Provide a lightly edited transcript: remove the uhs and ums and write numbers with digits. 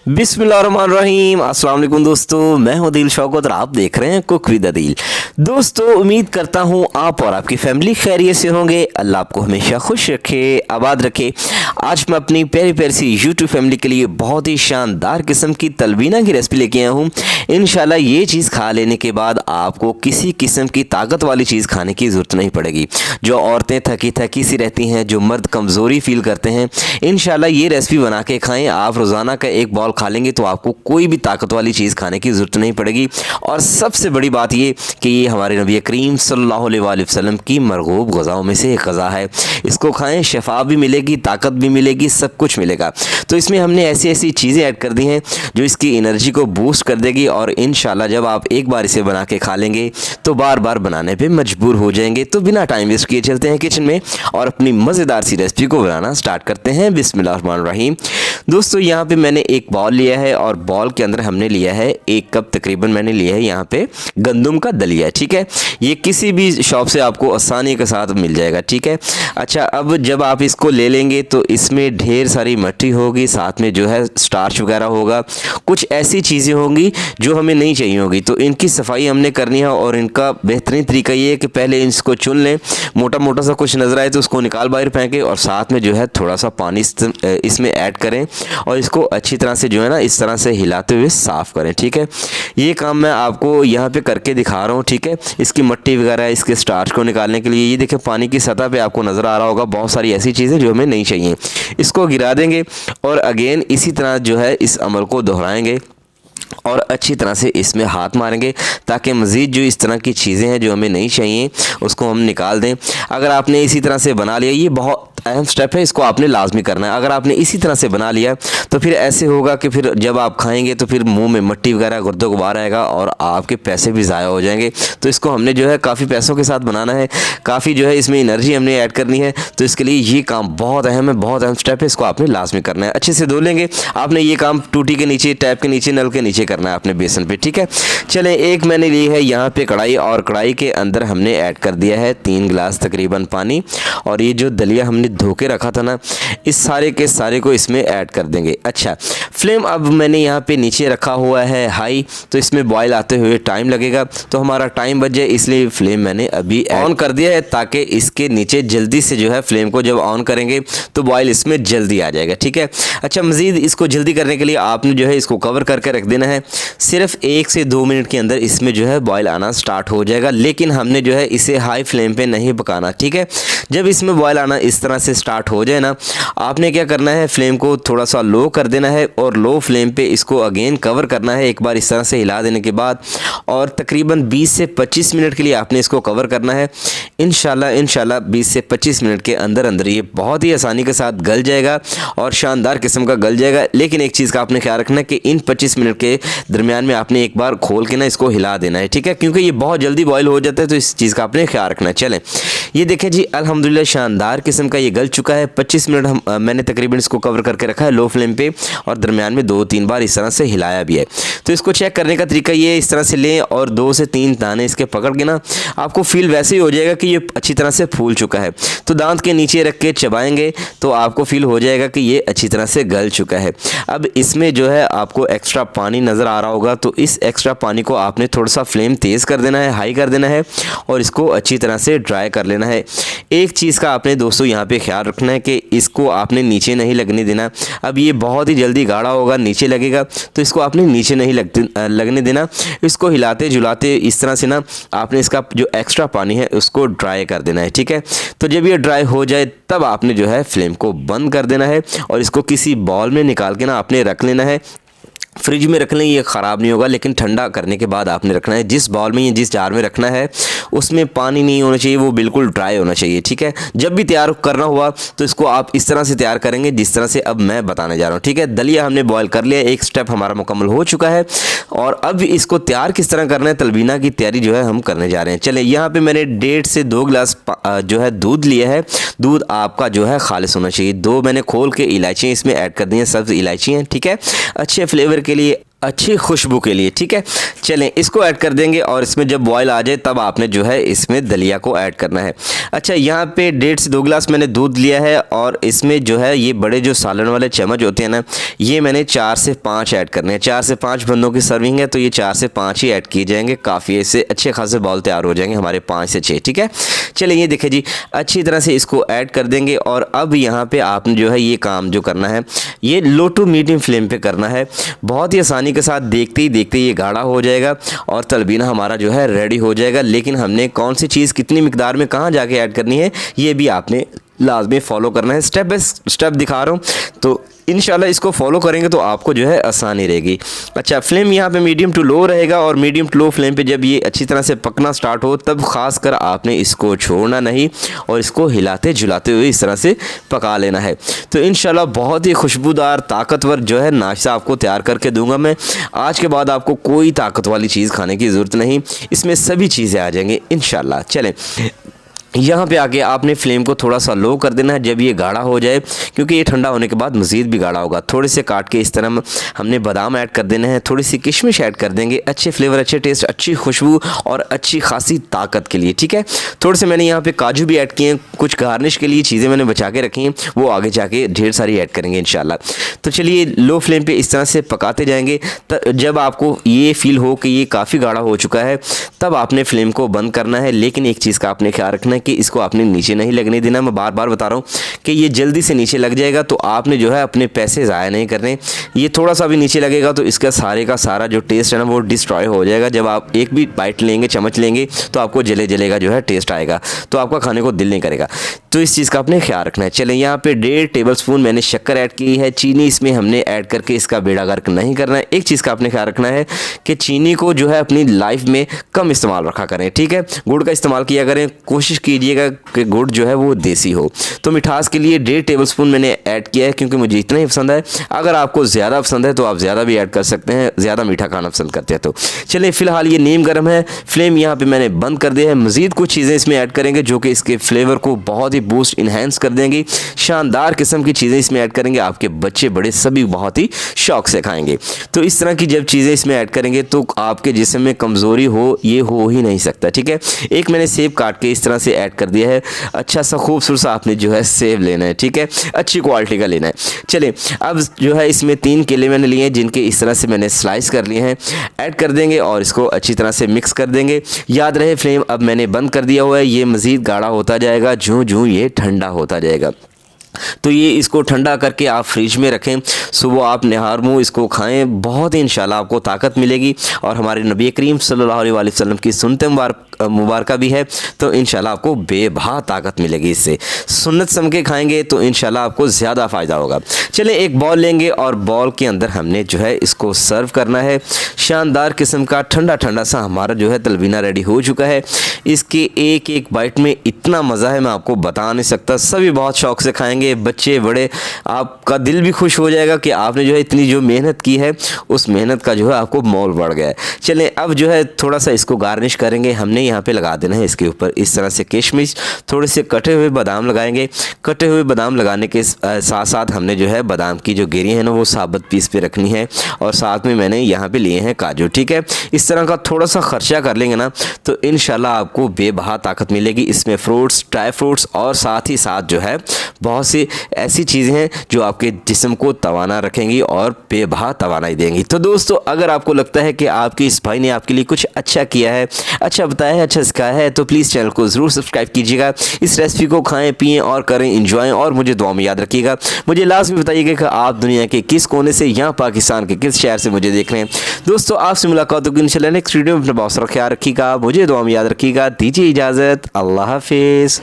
बिस्मिल्लाहिर्रहमानिर्रहीम। अस्सलाम वालेकुम दोस्तों, मैं हूं दिल शौकत और आप देख रहे हैं कुक विद अदील। दोस्तों, उम्मीद करता हूं आप और आपकी फैमिली खैरियत से होंगे। अल्लाह आपको हमेशा खुश रखे, आबाद रखे। आज मैं अपनी प्यारी प्यारी सी यूट्यूब फैमिली के लिए बहुत ही शानदार किस्म की तलबीना की रेसिपी लेके आया हूँ। इंशाल्लाह ये चीज़ खा लेने के बाद आपको किसी किस्म की ताकत वाली चीज़ खाने की ज़रूरत नहीं पड़ेगी। जो औरतें थकी थकी सी रहती हैं, जो मर्द कमज़ोरी फील करते हैं, इंशाल्लाह ये रेसिपी बना के खाएँ। आप रोज़ाना का एक बॉल खा लेंगे तो आपको कोई भी ताकत वाली चीज़ खाने की ज़रूरत नहीं पड़ेगी। और सबसे बड़ी बात ये कि ये हमारे नबी करीम सल्लल्लाहु अलैहि वसल्लम की मरगूब ग़ज़ाओं में से एक ग़ज़ा है। इसको खाएं, शफा भी मिलेगी, ताकत भी मिलेगी, सब कुछ मिलेगा। तो इसमें हमने ऐसी ऐसी चीज़ें ऐड कर दी हैं जो इसकी एनर्जी को बूस्ट कर देगी। और इंशाल्लाह जब आप एक बार इसे बना के खा लेंगे तो बार बार बनाने पे मजबूर हो जाएंगे। तो बिना टाइम वेस्ट किए चलते हैं किचन में और अपनी मज़ेदार सी रेसिपी को बनाना स्टार्ट करते हैं। बिस्मिल्लाहिर्रहमानिर्रहीम। दोस्तों, यहाँ पे मैंने एक बॉल लिया है और बॉल के अंदर हमने लिया है 1 कप तकरीबन मैंने लिया है यहाँ पे गंदम का दलिया। ठीक है, ये किसी भी शॉप से आपको आसानी के साथ मिल जाएगा। ठीक है, अच्छा, अब जब आप इसको ले लेंगे तो इसमें ढेर सारी मट्टी होगी, साथ में जो है स्टार्च वगैरह होगा, कुछ ऐसी चीज़ें होंगी जो हमें नहीं चाहिए होगी। तो इनकी सफाई हमने करनी है और इनका बेहतरीन तरीका ये है कि पहले इसको चुन लें, मोटा मोटा सा कुछ नज़र आए तो उसको निकाल बाहर फेंकें और साथ में जो है थोड़ा सा पानी इसमें ऐड करें और इसको अच्छी तरह से जो है ना इस तरह से हिलाते हुए साफ़ करें। ठीक है, ये काम मैं आपको यहाँ पे करके दिखा रहा हूँ। ठीक है, इसकी मट्टी वगैरह इसके स्टार्च को निकालने के लिए ये देखिए पानी की सतह पे आपको नज़र आ रहा होगा बहुत सारी ऐसी चीज़ें जो हमें नहीं चाहिए। इसको गिरा देंगे और अगेन इसी तरह जो है इस अमल को दोहराएंगे और अच्छी तरह से इसमें हाथ मारेंगे ताकि मज़ीद जो इस तरह की चीज़ें हैं जो हमें नहीं चाहिए उसको हम निकाल दें। अगर आपने इसी तरह से बना लिया, ये बहुत अहम स्टेप है, इसको आपने लाजमी करना है। अगर आपने इसी तरह से बना लिया तो फिर ऐसे होगा कि फिर जब आप खाएंगे तो फिर मुंह में मट्टी वगैरह गुर्दों गुबार आएगा और आपके पैसे भी ज़ाया हो जाएंगे। तो इसको हमने जो है काफ़ी पैसों के साथ बनाना है, काफ़ी जो है इसमें एनर्जी हमने ऐड करनी है। तो इसके लिए ये काम बहुत अहम है, बहुत अहम स्टेप है, इसको आपने लाजमी करना है। अच्छे से धो लेंगे। आपने ये काम टूटी के नीचे, टैप के नीचे, नल के नीचे करना है आपने बेसन पे। ठीक है, चलें, एक मैंने ली है यहाँ पे कढ़ाई और कढ़ाई के अंदर हमने ऐड कर दिया है 3 गिलास तकरीबन पानी और ये जो दलिया हमने धो के रखा था ना, इस सारे के सारे को इसमें ऐड कर देंगे। अच्छा, फ्लेम अब मैंने यहाँ पे नीचे रखा हुआ है हाई, तो इसमें बॉयल आते हुए टाइम लगेगा, तो हमारा टाइम बच जाए इसलिए फ्लेम मैंने अभी ऑन कर दिया है ताकि इसके नीचे जल्दी से जो है फ्लेम को जब ऑन करेंगे तो बॉयल इसमें जल्दी आ जाएगा। ठीक है, अच्छा, मज़ीद इसको जल्दी करने के लिए आपने जो है इसको कवर करके रख देना है। सिर्फ 1 से 2 मिनट के अंदर इसमें जो है बॉयल आना स्टार्ट हो जाएगा, लेकिन हमने जो है इसे हाई फ्लेम पे नहीं पकाना। ठीक है, जब इसमें बॉयल आना इस तरह से स्टार्ट हो जाए ना, आपने क्या करना है, फ्लेम को थोड़ा सा लो कर देना है और लो फ्लेम पे इसको अगेन कवर करना है एक बार इस तरह से हिला देने के बाद, और तकरीबन 20 से 25 मिनट के लिए आपने इसको कवर करना है। इंशाल्लाह 20 से 25 मिनट के अंदर अंदर ये बहुत ही आसानी के साथ गल जाएगा और शानदार किस्म का गल जाएगा। लेकिन एक चीज़ का आपने ख्याल रखना है कि इन 25 मिनट के दरमियान में आपने एक बार खोल के ना इसको हिला देना है। ठीक है, क्योंकि ये बहुत जल्दी बॉयल हो जाता है, तो इस चीज़ का आपने ख्याल रखना है। चलें, ये देखें जी, अल्हम्दुलिल्लाह शानदार किस्म का ये गल चुका है। 25 मिनट मैंने तकरीबन इसको कवर करके रखा है लो फ्लेम पे और दरमियान में 2-3 बार इस तरह से हिलाया भी है। तो इसको चेक करने का तरीका ये है, इस तरह से लें और 2 से 3 दाने इसके पकड़ के ना आपको फील वैसे ही हो जाएगा कि ये अच्छी तरह से फूल चुका है। तो दांत के नीचे रख के चबाएंगे तो आपको फील हो जाएगा कि ये अच्छी तरह से गल चुका है। अब इसमें जो है आपको एक्स्ट्रा पानी नज़र आ रहा होगा, तो इस एक्स्ट्रा पानी को आपने थोड़ा सा फ्लेम तेज़ कर देना है, हाई कर देना है और इसको अच्छी तरह से ड्राई कर लेना है। एक चीज़ का आपने दोस्तों यहाँ पे ख्याल रखना है कि इसको आपने नीचे नहीं लगने देना। अब ये बहुत ही जल्दी गाढ़ा होगा, नीचे लगेगा, तो इसको आपने नीचे नहीं लगने देना। इसको हिलाते जुलाते इस तरह से ना आपने इसका जो एक्स्ट्रा पानी है उसको ड्राई कर देना है। ठीक है, तो जब ये ड्राई हो जाए तब आपने जो है फ्लेम को बंद कर देना है और इसको किसी बॉल में निकाल के ना आपने रख लेना है। फ्रिज में रख लें, ये ख़राब नहीं होगा, लेकिन ठंडा करने के बाद आपने रखना है। जिस बाउल में या जिस जार में रखना है उसमें पानी नहीं होना चाहिए, वो बिल्कुल ड्राई होना चाहिए। ठीक है, जब भी तैयार करना हुआ तो इसको आप इस तरह से तैयार करेंगे जिस तरह से अब मैं बताने जा रहा हूँ। ठीक है, दलिया हमने बॉयल कर लिया, एक स्टेप हमारा मुकम्मल हो चुका है और अब इसको तैयार किस तरह करना है, तलबीना की तैयारी जो है हम करने जा रहे हैं। चले, यहाँ पर मैंने 1.5 से 2 गिलास जो है दूध लिया है। दूध आपका जो है खालिस होना चाहिए। 2 मैंने खोल के इलायचियाँ इसमें ऐड कर दी हैं, सब्ज़ इलायची हैं। ठीक है, अच्छे फ्लेवर के लिए अच्छी खुशबू के लिए। ठीक है, चलें इसको ऐड कर देंगे और इसमें जब बॉयल आ जाए तब आपने जो है इसमें दलिया को ऐड करना है। अच्छा, यहाँ पे 1.5 से 2 गिलास मैंने दूध लिया है और इसमें जो है ये बड़े जो सालन वाले चम्मच होते हैं ना, ये मैंने 4 से 5 ऐड करने हैं। 4 से 5 बंदों की सर्विंग है तो ये 4 से 5 ही ऐड किए जाएंगे, काफ़ी इससे अच्छे खासे बॉल तैयार हो जाएंगे हमारे 5 से 6। ठीक है, चलिए ये देखिए जी, अच्छी तरह से इसको ऐड कर देंगे और अब यहाँ पे आपने जो है ये काम जो करना है ये लो टू मीडियम फ्लेम पे करना है। बहुत ही आसानी के साथ देखते ही देखते ये गाढ़ा हो जाएगा और तलबीना हमारा जो है रेडी हो जाएगा। लेकिन हमने कौन सी चीज़ कितनी मिकदार में कहाँ जाके ऐड करनी है ये भी आपने लाजमी फॉलो करना है। स्टेप बाय स्टेप दिखा रहा हूँ तो इंशाल्लाह इसको फॉलो करेंगे तो आपको जो है आसानी रहेगी। अच्छा, फ्लेम यहाँ पे मीडियम टू लो रहेगा और मीडियम टू लो फ्लेम पे जब ये अच्छी तरह से पकना स्टार्ट हो तब ख़ास कर आपने इसको छोड़ना नहीं और इसको हिलाते झुलाते हुए इस तरह से पका लेना है। तो इंशाल्लाह बहुत ही खुशबूदार ताकतवर जो है नाश्ता आपको तैयार करके दूंगा मैं। आज के बाद आपको कोई ताकत वाली चीज़ खाने की ज़रूरत नहीं, इसमें सभी चीज़ें आ जाएंगी इंशाल्लाह। चलें यहाँ पे आके आपने फ्लेम को थोड़ा सा लो कर देना है जब ये गाढ़ा हो जाए, क्योंकि ये ठंडा होने के बाद मज़ीद भी गाढ़ा होगा। थोड़े से काट के इस तरह हमने बादाम ऐड कर देने हैं, थोड़ी सी किशमिश ऐड कर देंगे, अच्छे फ्लेवर, अच्छे टेस्ट, अच्छी खुशबू और अच्छी खासी ताकत के लिए। ठीक है, थोड़े से मैंने यहाँ पे काजू भी ऐड किए हैं, कुछ गार्निश के लिए चीज़ें मैंने बचा के रखी हैं, वो आगे जाके ढेर सारी ऐड करेंगे इंशाल्लाह। तो चलिए लो फ्लेम पर इस तरह से पकाते जाएँगे। जब आपको ये फील हो कि ये काफ़ी गाढ़ा हो चुका है तब आपने फ्लेम को बंद करना है। लेकिन एक चीज़ का आपने ख्याल रखना है कि इसको आपने नीचे नहीं लगने देना। मैं बार बार बता रहा हूँ कि ये जल्दी से नीचे लग जाएगा तो आपने जो है अपने पैसे ज़ाया नहीं करने। ये थोड़ा सा भी नीचे लगेगा तो इसका सारे का सारा जो टेस्ट है ना वो डिस्ट्रॉय हो जाएगा। जब आप एक भी बाइट लेंगे, चम्मच लेंगे तो आपको जलेगा जो है टेस्ट आएगा, तो आपका खाने को दिल नहीं करेगा। तो इस चीज़ का आपने ख्याल रखना है। चलें, यहाँ पे 1.5 टेबलस्पून मैंने शक्कर ऐड की है। चीनी इसमें हमने ऐड करके इसका बेड़ा गर्क नहीं करना है। एक चीज़ का आपने ख्याल रखना है कि चीनी को जो है अपनी लाइफ में कम इस्तेमाल रखा करें। ठीक है, गुड़ का इस्तेमाल किया करें, कोशिश कीजिएगा कि गुड़ जो है वो देसी हो। तो मिठास के लिए 1.5 टेबलस्पून मैंने ऐड किया है क्योंकि मुझे इतना ही पसंद है। अगर आपको ज़्यादा पसंद है तो आप ज़्यादा भी ऐड कर सकते हैं, ज़्यादा मीठा खाना पसंद करते हैं तो। चलिए फ़िलहाल ये नीम गर्म है, फ्लेम यहाँ पे मैंने बंद कर दिया है। मज़ीद कुछ चीज़ें इसमें ऐड करेंगे जो कि इसके फ्लेवर को बहुत ही बूस्ट इन्हेंस कर देंगी। शानदार किस्म की चीज़ें इसमें ऐड करेंगे, आपके बच्चे बड़े सभी बहुत ही शौक से खाएंगे। तो इस तरह की जब चीज़ें इसमें ऐड करेंगे तो आपके जिस्म में कमज़ोरी हो ये हो ही नहीं सकता। ठीक है, एक मैंने सेब काट के इस तरह से ऐड कर दिया है। अच्छा सा खूबसूरत सा आपने जो है सेब लेना है। ठीक है, अच्छी क्वालिटी का लेना है। चलिए अब जो है इसमें 3 केले मैंने लिए हैं जिनके इस तरह से मैंने स्लाइस कर लिए हैं, ऐड कर देंगे और इसको अच्छी तरह से मिक्स कर देंगे। याद रहे फ्लेम अब मैंने बंद कर दिया हुआ है, ये मज़ीद गाढ़ा होता जाएगा जूं ये ठंडा होता जाएगा। तो ये इसको ठंडा करके आप फ्रिज में रखें, सुबह आप निहार मुँह इसको खाएं, बहुत ही इंशाल्लाह आपको ताकत मिलेगी। और हमारे नबी करीम सल्लल्लाहु अलैहि वसल्लम की सुन्नत मुबारक भी है तो इंशाल्लाह आपको बेबहा ताकत मिलेगी। इससे सुन्नत समझ के खाएंगे तो इंशाल्लाह आपको ज़्यादा फ़ायदा होगा। चलें एक बॉल लेंगे और बॉल के अंदर हमने जो है इसको सर्व करना है। शानदार किस्म का ठंडा ठंडा सा हमारा जो है तलबीना रेडी हो चुका है। इसके एक एक बाइट में इतना मज़ा है मैं आपको बता नहीं सकता। सभी बहुत शौक से खाएंगे, बच्चे बड़े, आपका दिल भी खुश हो जाएगा कि आपने जो है इतनी जो मेहनत की है उस मेहनत का जो है आपको मोल बढ़ गया है। चलें अब जो है थोड़ा सा इसको गार्निश करेंगे। हमने यहाँ पे लगा देना है इसके ऊपर इस तरह से किशमिश, थोड़े से कटे हुए बादाम लगाएंगे। कटे हुए बादाम लगाने के साथ साथ हमने जो है बादाम की जो गिरियाँ हैं ना वो साबुत पीस पे रखनी है और साथ में मैंने यहाँ पे लिए हैं काजू। ठीक है, इस तरह का थोड़ा सा खर्चा कर लेंगे ना तो इंशाल्लाह आपको बेबहा ताकत मिलेगी। इसमें फ्रूट्स, ड्राई फ्रूट्स और साथ ही साथ जो है बहुत सी ऐसी चीज़ें हैं जो आपके जिस्म को तवाना रखेंगी और बेबहा तवानाई देंगी। तो दोस्तों अगर आपको लगता है कि आपके इस भाई ने आपके लिए कुछ अच्छा किया है, अच्छा बताया है, अच्छा सिखाया है तो प्लीज़ चैनल को ज़रूर सब्सक्राइब कीजिएगा। इस रेसिपी को खाएं, पिएं और करें इंजॉय और मुझे दुआ में याद रखिएगा। मुझे लाजमी बताइएगा कि आप दुनिया के किस कोने से, यहाँ पाकिस्तान के किस शहर से मुझे देख रहे हैं। दोस्तों आपसे मुलाकात होगी इंशाल्लाह नेक्स्ट वीडियो में। अपना बहुत सारा ख्याल रखिएगा, मुझे दुआ में याद रखिएगा। दीजिए इजाज़त, अल्लाह हाफिज़।